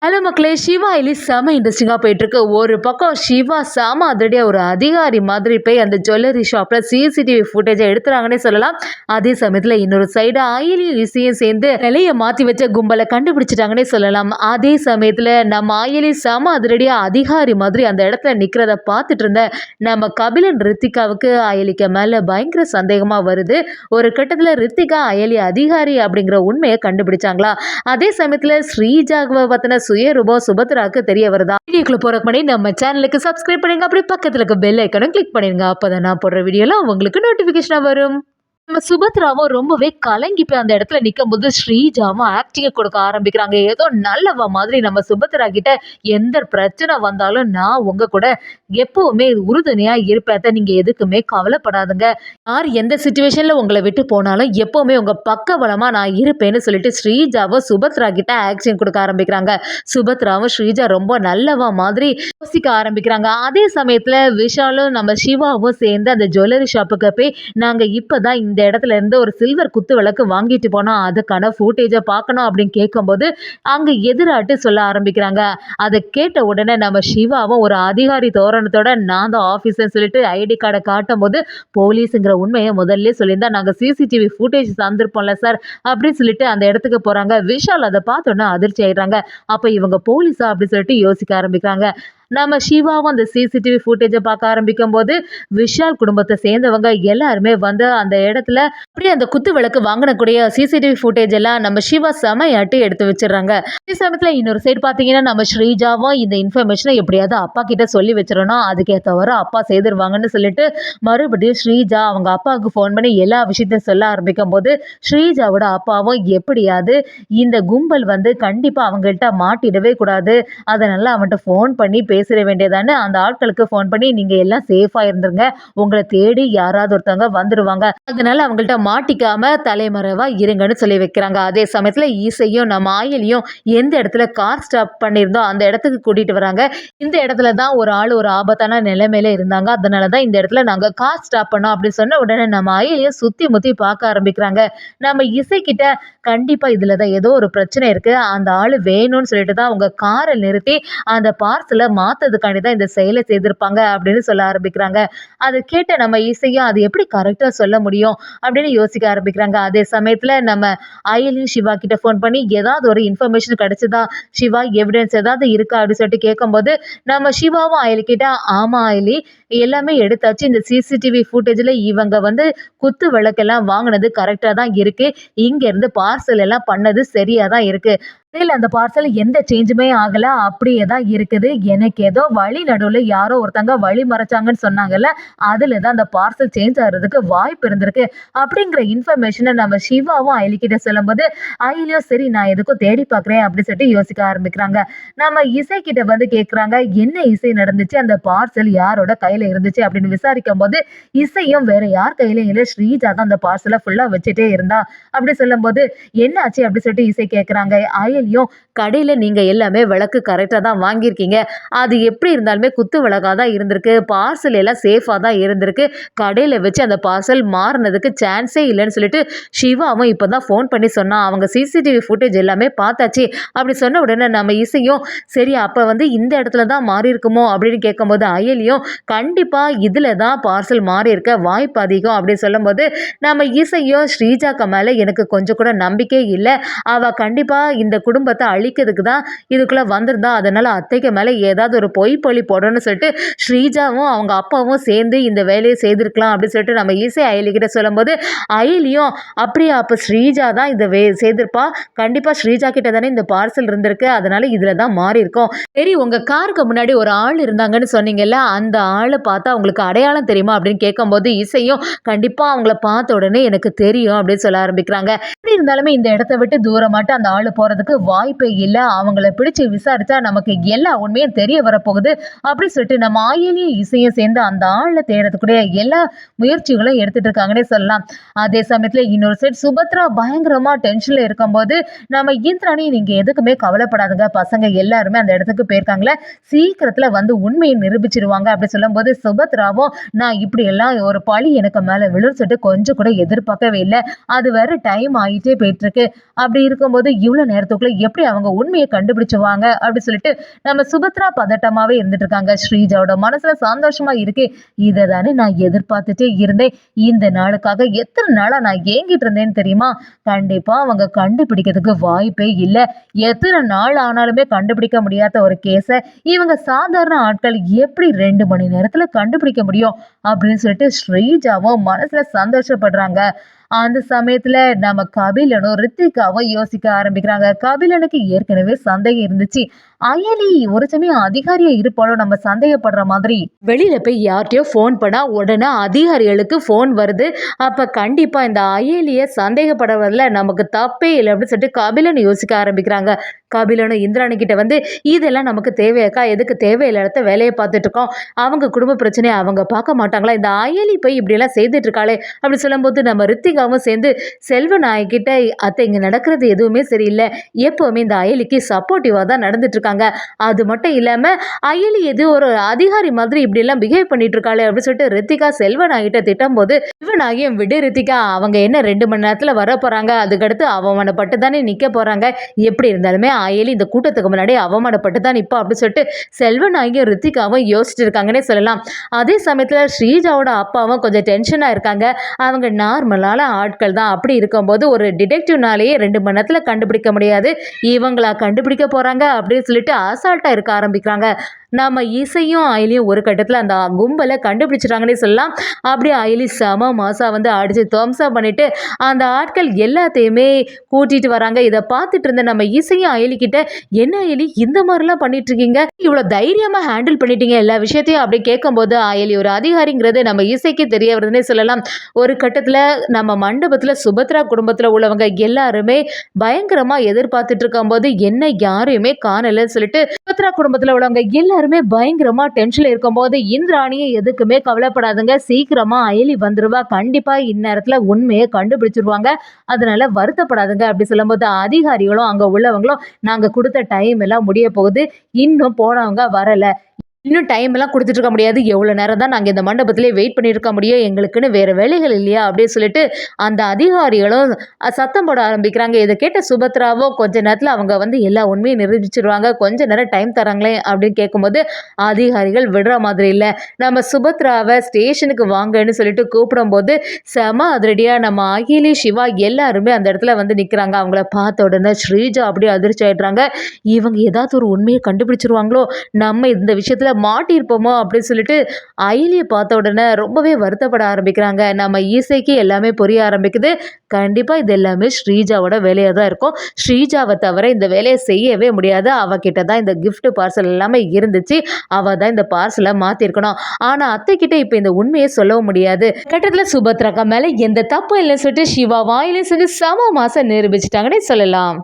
Hello மக்களே! சிவா ஐலி செம இன்ட்ரெஸ்டிங்கா போயிட்டுருக்கு. ஒரு பக்கம் சிவா செம அதிரடியா ஒரு அதிகாரி மாதிரி போய் அந்த ஜுவல்லரி ஷாப்ல சிசிடிவி ஃபுட்டேஜ எடுத்துறாங்கன்னே சொல்லலாம். அதே சமயத்துல இன்னொரு சைடு ஆயிலியும் இசையும் சேர்ந்து நிலைய மாத்தி வச்ச கும்பல கண்டுபிடிச்சுட்டாங்கன்னே சொல்லலாம். அதே சமயத்துல நம்ம ஆயிலி செம அதிரடியா அதிகாரி மாதிரி அந்த இடத்துல நிக்கிறத பார்த்துட்டு இருந்த நம்ம கபிலன் ரித்திகாவுக்கு அயலிக்க மேல பயங்கர சந்தேகமா வருது. ஒரு கட்டத்துல ரித்திகா அயலி அதிகாரி அப்படிங்கிற உண்மையை கண்டுபிடிச்சாங்களா? அதே சமயத்துல ஸ்ரீஜாவை பத்தின சுயரூபம் சுபத்ராக்கு தெரிய வருதா? வீடியோக்குள்ள போறதுக்கு முன்னாடி நம்ம சேனலுக்கு சப்ஸ்கிரைப் பண்ணுங்க. அப்படியே பக்கத்துல இருக்க பெல் ஐக்கானும் கிளிக் பண்ணிருங்க. அப்பதான் நான் போடுற வீடியோலாம் உங்களுக்கு நோட்டிபிகேஷனா வரும். நம்ம சுபத்ராவும் ரொம்பவே கலங்கி போய் அந்த இடத்துல நிக்கும்போது ஸ்ரீஜாவும் ஆக்டிங்க கொடுக்க ஆரம்பிக்கிறாங்க. ஏதோ நல்லவ மாதிரி நம்ம சுபத்ரா கிட்ட எந்த பிரச்சனை வந்தாலும் நான் உங்க கூட எப்பவுமே உறுதுணையா இருப்பேன். நீங்க எதுக்குமே கவலைப்படாதுங்க. யார் எந்த சிச்சுவேஷன்ல உங்களை விட்டு போனாலும் எப்பவுமே உங்க பக்கபலமா நான் இருப்பேன்னு சொல்லிட்டு ஸ்ரீஜாவும் சுபத்ரா கிட்ட ஆக்ஷன் கொடுக்க ஆரம்பிக்கிறாங்க. சுபத்ராவும் ஸ்ரீஜா ரொம்ப நல்லவா மாதிரி யோசிக்க ஆரம்பிக்கிறாங்க. அதே சமயத்துல விஷாலும் நம்ம சிவாவும் சேர்ந்து அந்த ஜுவல்லரி ஷாப்புக்கு போய் நாங்க இப்பதான் இந்த இடத்துல இருந்து ஒரு சில்வர் குத்து விளக்கு வாங்கிட்டு போனோம், அதுக்கான ஃபுட்டேஜை பார்க்கணும் அப்படின்னு கேட்கும்போது அங்க எதிராட்டு சொல்ல ஆரம்பிக்கிறாங்க. அதை கேட்ட உடனே நம்ம சிவாவும் ஒரு அதிகாரி தோரணத்தோட நான் தான் ஆஃபீஸர்னு சொல்லிட்டு ஐடி கார்டை காட்டும் போது போலீஸுங்கிற உண்மையை முதல்ல சொல்லியிருந்தா நாங்கள் சிசிடிவி ஃபுட்டேஜ் தந்திருப்போம்ல சார் அப்படின்னு சொல்லிட்டு அந்த இடத்துக்கு போறாங்க. விஷால் அதை பார்த்தோன்னா அதிர்ச்சி ஆயிடுறாங்க. அப்போ இவங்க போலீஸா அப்படின்னு சொல்லிட்டு யோசிக்க ஆரம்பிக்கிறாங்க. நம்ம சிவாவும் அந்த சிசிடிவி ஃபுட்டேஜை பார்க்க ஆரம்பிக்கும் போது விஷால் குடும்பத்தை சேர்ந்தவங்க எல்லாருமே வந்து அந்த இடத்துல அப்படியே அந்த குத்து விளக்கு வாங்கினக்கூடிய சிசிடிவி ஃபுட்டேஜ் எல்லாம் நம்ம சிவா செமையாட்டி எடுத்து வச்சிடறாங்க. அதே சமயத்துல இன்னொரு சைடு பார்த்தீங்கன்னா நம்ம ஸ்ரீஜாவும் இந்த இன்ஃபர்மேஷனை எப்படியாவது அப்பா கிட்ட சொல்லி வச்சிடணும், அதுக்கேற்றவரை அப்பா செய்திருவாங்கன்னு சொல்லிட்டு மறுபடியும் ஸ்ரீஜா அவங்க அப்பாவுக்கு ஃபோன் பண்ணி எல்லா விஷயத்தையும் சொல்ல ஆரம்பிக்கும் போது ஸ்ரீஜாவோட அப்பாவும் எப்படியாவது இந்த கும்பல் வந்து கண்டிப்பா அவங்கள்ட்ட மாட்டிடவே கூடாது, அதனால அவன்கிட்ட ஃபோன் பண்ணி பேசிட வேண்டியதானே, அந்த ஆட்களுக்கு ஃபோன் பண்ணி நீங்க எல்லாம் சேஃபா இருந்துருங்க, உங்களை தேடி யாராவது ஒருத்தவங்க வந்துடுவாங்க, அதனால அவங்கள்ட்ட மாட்டிக்காம தலைமறைவா இருங்கன்னு சொல்லி வைக்கிறாங்க. அதே சமயத்துல ஈசையும் நம்ம ஆயிலையும் எந்த இடத்துல கார் ஸ்டாப் பண்ணியிருந்தோம் அந்த இடத்துக்கு கூட்டிட்டு வராங்க. இந்த இடத்துல தான் ஒரு ஆள் ஒரு ஆபத்தான நிலைமையில இருந்தாங்க, அதனாலதான் இந்த இடத்துல நாங்க கார் ஸ்டாப் பண்ணோம் அப்படின்னு சொன்ன உடனே நம்ம ஆயிலையும் சுத்தி முத்தி பார்க்க ஆரம்பிக்கிறாங்க. நம்ம இசை கிட்ட கண்டிப்பா இதுலதான் ஏதோ ஒரு பிரச்சனை இருக்கு, அந்த ஆளு வேணும்னு சொல்லிட்டு தான் அவங்க காரை நிறுத்தி அந்த பார்சலை மாத்ததுக்காண்டி தான் இந்த செயலை செய்திருப்பாங்க அப்படின்னு சொல்ல ஆரம்பிக்கிறாங்க. அதை கேட்ட நம்ம இசையும் அது எப்படி கரெக்டா சொல்ல முடியும் அப்படின்னு யோசிக்க ஆரம்பிக்கிறாங்க. அதே சமயத்துல நம்ம அயலியும் சிவா கிட்ட ஃபோன் பண்ணி ஏதாவது ஒரு இன்ஃபர்மேஷன் கிடைச்சதா, சிவா எவிடன்ஸ் ஏதாவது இருக்கா அப்படின்னு சொல்லிட்டு கேட்கும்போது நம்ம சிவாவும் அயலி கிட்ட ஆமா அயலி எல்லாமே எடுத்தாச்சு, இந்த சிசிடிவி ஃபுட்டேஜ்ல இவங்க வந்து குத்து விளக்கெல்லாம் வாங்கினது கரெக்டா தான் இருக்கு, இங்க இருந்து பார்சல் எல்லாம் பண்ணது சரியா தான் இருக்கு, அந்த பார்சல் எந்த சேஞ்சுமே ஆகல, அப்படியே தான் இருக்குது, எனக்கு ஏதோ வழி நடுவில் யாரோ ஒருத்தங்க வழி மறைச்சாங்கன்னு சொன்னாங்கல்ல, அதுல தான் அந்த பார்சல் சேஞ்ச் ஆகிறதுக்கு வாய்ப்பு இருந்திருக்கு அப்படிங்கிற இன்ஃபர்மேஷனை நம்ம சிவாவும் அயலிக்கிட்ட சொல்லும்போது அயலியும் சரி நான் எதுக்கும் தேடி பார்க்குறேன் அப்படின்னு சொல்லிட்டு யோசிக்க ஆரம்பிக்கிறாங்க. நம்ம இசை கிட்ட வந்து கேட்குறாங்க என்ன இசை நடந்துச்சு, அந்த பார்சல் யாரோட கையில இருந்துச்சு அப்படின்னு விசாரிக்கும் போது இசையும் வேற யார் கையில இல்லை, ஸ்ரீஜா தான் அந்த பார்சலை ஃபுல்லா வச்சுட்டே இருந்தா அப்படி சொல்லும்போது என்ன ஆச்சு அப்படி சொல்லிட்டு இசை கேட்குறாங்க. அயலியும் கடையில நீங்க எல்லாமே விளக்கு கரெக்டா தான் வாங்கியிருக்கீங்க, அது எப்படி இருந்தாலுமே குத்து விளக்கா தான் இருந்திருக்கு, பார்சல் எல்லாம் சேஃபா தான் இருந்திருக்கு, கடையில வச்சு அந்த பார்சல் மாறினதுக்கு சான்ஸே இல்லைன்னு சொல்லிட்டு சிவாவும் இப்பதான் ஃபோன் பண்ணி சொன்னான், அவங்க சிசிடிவி ஃபுட்டேஜ் எல்லாமே பார்த்தாச்சு அப்படி சொன்ன உடனே நம்ம இசையும் சரி அப்ப வந்து இந்த இடத்துல தான் மாறி இருக்குமோ அப்படின்னு கேட்கும்போது அயலியும் கண்டிப்பா இதுல தான் பார்சல் மாறி இருக்க வாய்ப்பு அதிகம் அப்படின்னு சொல்லும்போது நம்ம இசையும் ஸ்ரீஜாக்கு மேல எனக்கு கொஞ்சம் கூட நம்பிக்கை இல்லை, அவ கண்டிப்பா இந்த குடும்பத்தை அழிக்கிறதுக்கு தான் இதுக்குள்ள வந்திருந்தா, அதனால அத்தைக்கு மேல ஏதாவது ஒரு பொய் பழி போடணும்னு சொல்லிட்டு ஸ்ரீஜாவும் அவங்க அப்பாவும் சேர்ந்து இந்த வேலையை செய்திருக்கலாம் அப்படின்னு சொல்லிட்டு நம்ம இசை அயலிக்கிட்ட சொல்லும்போது அயலியும் அப்படியா அப்ப ஸ்ரீஜா தான் இந்த செய்திருப்பா, கண்டிப்பா ஸ்ரீஜா கிட்ட தானே இந்த பார்சல் இருந்திருக்கு, அதனால இதுல தான் மாறி இருக்கும், சரி உங்க காருக்கு முன்னாடி ஒரு ஆள் இருந்தாங்கன்னு சொன்னீங்கல்ல, அந்த ஆளை பார்த்தா உங்களுக்கு அடையாளம் தெரியுமா அப்படின்னு கேட்கும்போது இசையும் கண்டிப்பா அவங்கள பார்த்த உடனே எனக்கு தெரியும் அப்படின்னு சொல்ல ஆரம்பிக்கிறாங்க. எப்படி இருந்தாலுமே இந்த இடத்த விட்டு தூரமாட்டு அந்த ஆளு போறதுக்கு வாய்ப்பே இல்லை, அவங்கள பிடிச்சு விசாரிச்சா நமக்கு எல்லா உண்மையும் தெரிய வரப்போகுது அப்படின்னு சொல்லிட்டு நம்ம ஆயிலியும் இசையும் சேர்ந்து அந்த ஆளை தேடுறதுக்குடைய எல்லா முயற்சிகளும் எடுத்துட்டு இருக்காங்கன்னே சொல்லலாம். அதே சமயத்துல இன்னொரு சைடு சுபத்ரா பயங்கரமா டென்ஷன்ல இருக்கும்போது நம்ம இந்திராணி நீங்க எதுக்குமே கவலைப்படாதுங்க, பசங்க எல்லாருமே அந்த இடத்துக்கு போயிருக்காங்களே, சீக்கிரத்துல வந்து உண்மையை நிரூபிச்சிருவாங்க அப்படி சொல்லும் போது சுபத்ராவும் நான் இப்படி எல்லாம் ஒரு பழி எனக்கு மேல விழுன்னு சொல்லிட்டு கொஞ்சம் கூட எதிர்பார்க்கவே இல்லை, அது வேற டைம் ஆகிட்டே போயிட்டு இருக்கு, அப்படி இருக்கும்போது இவ்வளவு நேரத்துக்குள்ள எப்படி அவங்க உண்மையை கண்டுபிடிச்சுவாங்க அப்படின்னு சொல்லிட்டு நம்ம சுபத்ரா பதட்டமாவே இருந்துட்டு இருக்காங்க. ஸ்ரீஜாவோட மனசுல சந்தோஷமா இருக்கு. இதை தானே நான் எதிர்பார்த்துட்டே இருந்தேன். இந்த நாளுக்காக எத்தனை நாளா நான் ஏங்கிட்டு இருந்தேன்னு தெரியுமா? கண்டிப்பா அவங்க கண்டுபிடிக்கிறதுக்கு வாய்ப்பே இல்லை. எத்தனை நாள் ஆனாலுமே கண்டுபிடிக்க முடியாத ஒரு கேஸ இவங்க சாதாரண ஆட்கள் எப்படி 2 மணி நேரத்துல கண்டுபிடிக்க முடியும் அப்படின்னு சொல்லிட்டு ஸ்ரீஜாவும் மனசுல சந்தோஷப்படுறாங்க. அந்த சமயத்துல நம்ம கபிலனும் ரித்திகாவும் யோசிக்க ஆரம்பிக்கிறாங்க. கபிலனுக்கு ஏற்கனவே சந்தேகம் இருந்துச்சு. அயலி ஒரு சமயம் அதிகாரியா இருப்பாளோ நம்ம சந்தேகப்படுற மாதிரி. வெளியில போய் யார்கிட்டயோ ஃபோன் பண்ணா உடனே அதிகாரிகளுக்கு ஃபோன் வருது. அப்ப கண்டிப்பா இந்த அயலிய சந்தேகப்படுறதுல நமக்கு தப்பே இல்லை அப்படின்னு சொல்லிட்டு கபிலன் யோசிக்க ஆரம்பிக்கிறாங்க. கபிலனும் இந்திராணி கிட்ட வந்து இதெல்லாம் நமக்கு தேவையாக்கா, எதுக்கு தேவையில்லாத வேலையை பார்த்துட்டு இருக்கோம், அவங்க குடும்ப பிரச்சனையை அவங்க பார்க்க மாட்டாங்களா, இந்த அயலி போய் இப்படியெல்லாம் செய்துட்டு இருக்காளே அப்படி சொல்லும்போது நம்ம ரித்திகாவும் சேர்ந்து செல்வநாயகிட்ட அத்தை இங்க நடக்கிறது எதுவுமே சரியில்லை, எப்பவுமே இந்த அயலிக்கு சப்போர்ட்டிவா தான் நடந்துட்டு இருக்காங்க, அது மட்டும் இல்லாம அயலி எது ஒரு அதிகாரி மாதிரி இப்படி எல்லாம் பிஹேவ் பண்ணிட்டு இருக்காளே அப்படின்னு சொல்லிட்டு ரித்திகா செல்வநாயகிட்ட திட்டும் போது செல்வநாயகியும் விடு ரித்திகா, அவங்க என்ன 2 மணி நேரத்துல வர போறாங்க, அதுக்கடுத்து அவமானப்பட்டு தானே நிக்க போறாங்க, எப்படி இருந்தாலுமே அயலி இந்த கூட்டத்துக்கு முன்னாடி அவமானப்பட்டு தான் நிப்பா அப்படின்னு சொல்லிட்டு செல்வநாயகியும் ரித்திகாவும் யோசிச்சுட்டு இருக்காங்கன்னே சொல்லலாம். அதே சமயத்துல ஸ்ரீஜாவோட அப்பாவும் கொஞ்சம் டென்ஷனா இருக்காங்க. அவங்க நார்மலான ஆட்கள் தான். அப்படி இருக்கும்போது ஒரு டிடெக்டிவ்னாலேயே 2 மணி நேரத்துல கண்டுபிடிக்க முடியாது, இவங்களா கண்டுபிடிக்க போறாங்க அப்படின்னு சொல்லிட்டு அசால்ட்டா இருக்க ஆரம்பிக்கிறாங்க. நம்ம இசையும் அயலியும் ஒரு கட்டத்தில் அந்த கும்பலை கண்டுபிடிச்சிட்டாங்கன்னே சொல்லலாம். அப்படியே அயலி செம மாசா வந்து அடிச்சு துவம்சா பண்ணிட்டு அந்த ஆட்கள் எல்லாத்தையுமே கூட்டிட்டு வராங்க. இதை பார்த்துட்டு இருந்த நம்ம இசையும் அயலி கிட்ட, என்ன அயலி இந்த மாதிரிலாம் பண்ணிட்டு இருக்கீங்க, இவ்வளோ தைரியமா ஹேண்டில் பண்ணிட்டீங்க எல்லா விஷயத்தையும் அப்படி கேட்கும்போது அயலி ஒரு அதிகாரிங்கிறது நம்ம இசைக்கு தெரிய வருதுன்னே சொல்லலாம். ஒரு கட்டத்தில் நம்ம மண்டபத்தில் சுபத்ரா குடும்பத்தில் உள்ளவங்க எல்லாருமே பயங்கரமா எதிர்பார்த்துட்டு இருக்கும்போது என்ன யாரையுமே காணலன்னு சொல்லிட்டு சுபத்ரா குடும்பத்தில் உள்ளவங்க எல்லாரும் பயங்கரமா டென்ஷன்ல இருக்கும்போது இந்திராணியை எதுக்குமே கவலைப்படாதுங்க, சீக்கிரமா அயலி வந்துருவா, கண்டிப்பா இந்நேரத்துல உண்மையை கண்டுபிடிச்சிருவாங்க, அதனால வருத்தப்படாதுங்க அப்படி சொல்லும்போது அதிகாரிகளும் அங்க உள்ளவங்களும் நாங்க கொடுத்த டைம் எல்லாம் முடிய போகுது, இன்னும் போனவங்க வரல, இன்னும் டைம் எல்லாம் கொடுத்துட்டு இருக்க முடியாது, எவ்வளோ நேரம் தான் நாங்கள் இந்த மண்டபத்திலே வெயிட் பண்ணிட்டு இருக்க முடியும், எங்களுக்குன்னு வேறு வேலைகள் இல்லையா அப்படின்னு சொல்லிட்டு அந்த அதிகாரிகளும் சத்தம் போட ஆரம்பிக்கிறாங்க. இதை கேட்ட சுபத்ராவோ கொஞ்ச நேரத்தில் அவங்க வந்து எல்லா உண்மையும் நிரூபிச்சிருவாங்க, கொஞ்ச நேரம் டைம் தராங்களே அப்படின்னு கேட்கும்போது அதிகாரிகள் விடுற மாதிரி இல்லை. நம்ம சுபத்ராவை ஸ்டேஷனுக்கு வாங்கன்னு சொல்லிட்டு கூப்பிடும்போது செம அதிரடியாக நம்ம அகிலி சிவா எல்லாருமே அந்த இடத்துல வந்து நிற்கிறாங்க. அவங்கள பார்த்த உடனே ஸ்ரீஜா அப்படியே அதிர்ச்சி ஆயிடுறாங்க. இவங்க ஏதாவது ஒரு உண்மையை கண்டுபிடிச்சிருவாங்களோ, நம்ம இந்த விஷயத்தில் மாட்டியிருப்போமோ அப்படின்னு சொல்லிட்டு அயலியை பார்த்த உடனே ரொம்பவே வருத்தப்பட ஆரம்பிக்கிறாங்க. நம்ம இசைக்கு எல்லாமே புரிய ஆரம்பிக்குது. கண்டிப்பாக இது எல்லாமே ஸ்ரீஜாவோட வேலையாக தான் இருக்கும், ஸ்ரீஜாவை தவிர இந்த வேலையை செய்யவே முடியாது, அவகிட்ட தான் இந்த கிஃப்ட் பார்சல் எல்லாமே இருந்துச்சு, அவள் தான் இந்த பார்சலை மாற்றிருக்கணும், ஆனால் அத்தை கிட்ட இப்போ இந்த உண்மையை சொல்லவும் முடியாது. கட்டத்தில் சுபத்ராக்கா மேலே எந்த தப்பும் இல்லைன்னு சொல்லிட்டு சிவா வாயிலும் சொல்லி சம மாசம் நிரூபிச்சிட்டாங்கன்னே சொல்லலாம்.